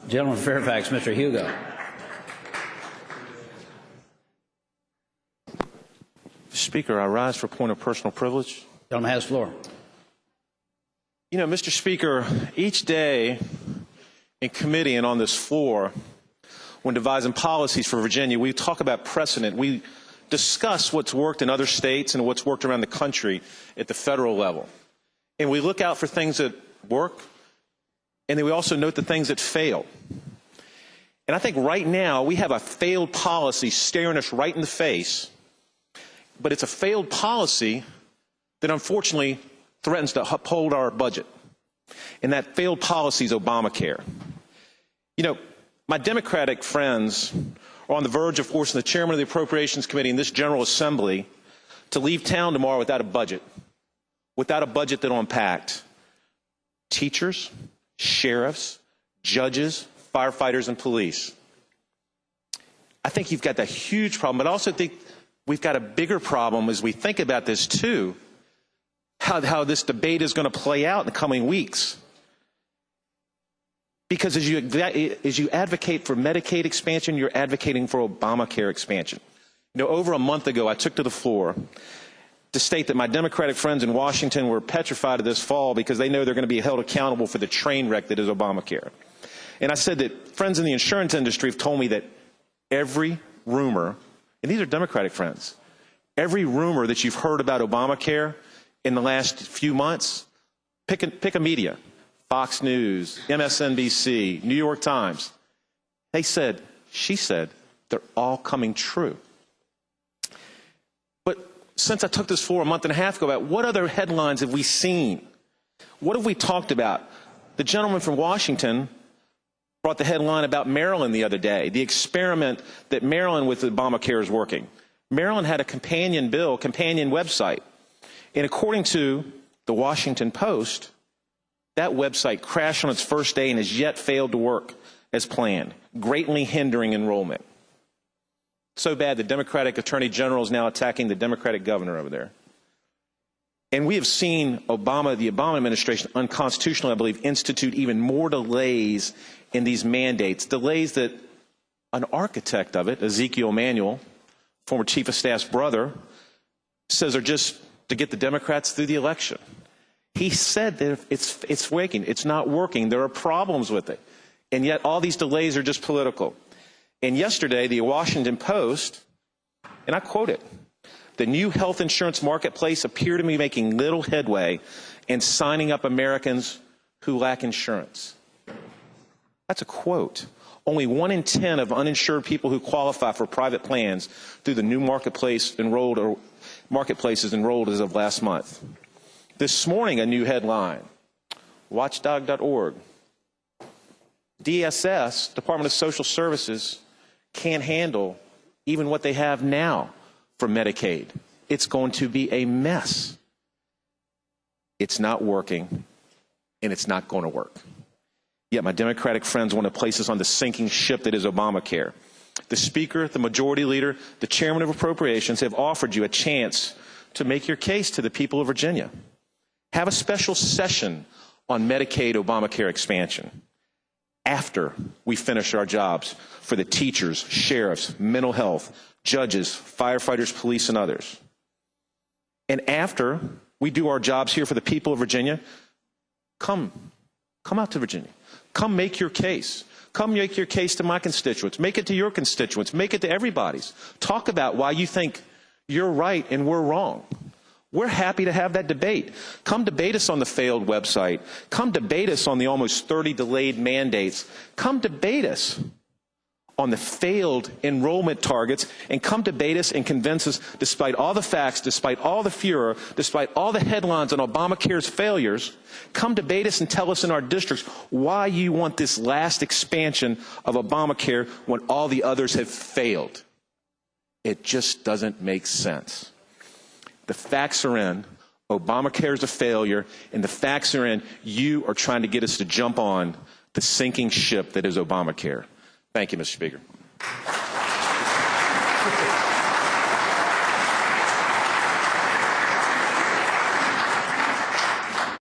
Gentleman from Fairfax, Mr. Hugo. Speaker, I rise for a point of personal privilege. Gentleman has the floor. You know, Mr. Speaker, each day in committee and on this floor, when devising policies for Virginia, we talk about precedent. We discuss what's worked in other states and what's worked around the country at the federal level. And we look out for things that work, and then we also note the things that fail. And I think right now we have a failed policy staring us right in the face, but it's a failed policy that unfortunately threatens to uphold our budget. And that failed policy is Obamacare. You know, my Democratic friends are on the verge of forcing the chairman of the Appropriations Committee in this General Assembly to leave town tomorrow without a budget that unpacked teachers, sheriffs, judges, firefighters, and police. I think you've got that huge problem, but I also think we've got a bigger problem as we think about this too, how this debate is going to play out in the coming weeks. Because as you advocate for Medicaid expansion, you're advocating for Obamacare expansion. You know, over a month ago, I took to the floor to state that my Democratic friends in Washington were petrified of this fall because they know they're going to be held accountable for the train wreck that is Obamacare. And I said that friends in the insurance industry have told me that every rumor, and these are Democratic friends, every rumor that you've heard about Obamacare in the last few months, pick a media, Fox News, MSNBC, New York Times, she said, they're all coming true. But since I took this floor a month and a half ago, about what other headlines have we seen? What have we talked about? The gentleman from Washington brought the headline about Maryland the other day, the experiment that Maryland with Obamacare is working. Maryland had a companion bill, companion website. And according to the Washington Post, that website crashed on its first day and has yet failed to work as planned, greatly hindering enrollment. So bad the Democratic Attorney General is now attacking the Democratic governor over there. And we have seen the Obama administration, unconstitutionally, I believe, institute even more delays in these mandates, delays that an architect of it, Ezekiel Emanuel, former Chief of Staff's brother, says are just to get the Democrats through the election. He said that it's working. It's not working. There are problems with it. And yet all these delays are just political. And yesterday, the Washington Post, and I quote it, the new health insurance marketplace appeared to be making little headway in signing up Americans who lack insurance. That's a quote. Only 1 in 10 of uninsured people who qualify for private plans through the new marketplaces enrolled as of last month. This morning, a new headline, watchdog.org. DSS, Department of Social Services, can't handle even what they have now for Medicaid. It's going to be a mess. It's not working, and it's not going to work. Yet my Democratic friends want to place us on the sinking ship that is Obamacare. The Speaker, the Majority Leader, the Chairman of Appropriations have offered you a chance to make your case to the people of Virginia. Have a special session on Medicaid Obamacare expansion after we finish our jobs for the teachers, sheriffs, mental health, judges, firefighters, police, and others. And after we do our jobs here for the people of Virginia, come out to Virginia. Come make your case. Come make your case to my constituents. Make it to your constituents. Make it to everybody's. Talk about why you think you're right and we're wrong. We're happy to have that debate. Come debate us on the failed website. Come debate us on the almost 30 delayed mandates. Come debate us on the failed enrollment targets, and come debate us and convince us, despite all the facts, despite all the furor, despite all the headlines on Obamacare's failures, come debate us and tell us in our districts why you want this last expansion of Obamacare when all the others have failed. It just doesn't make sense. The facts are in. Obamacare is a failure, and the facts are in. You are trying to get us to jump on the sinking ship that is Obamacare. Thank you, Mr. Speaker.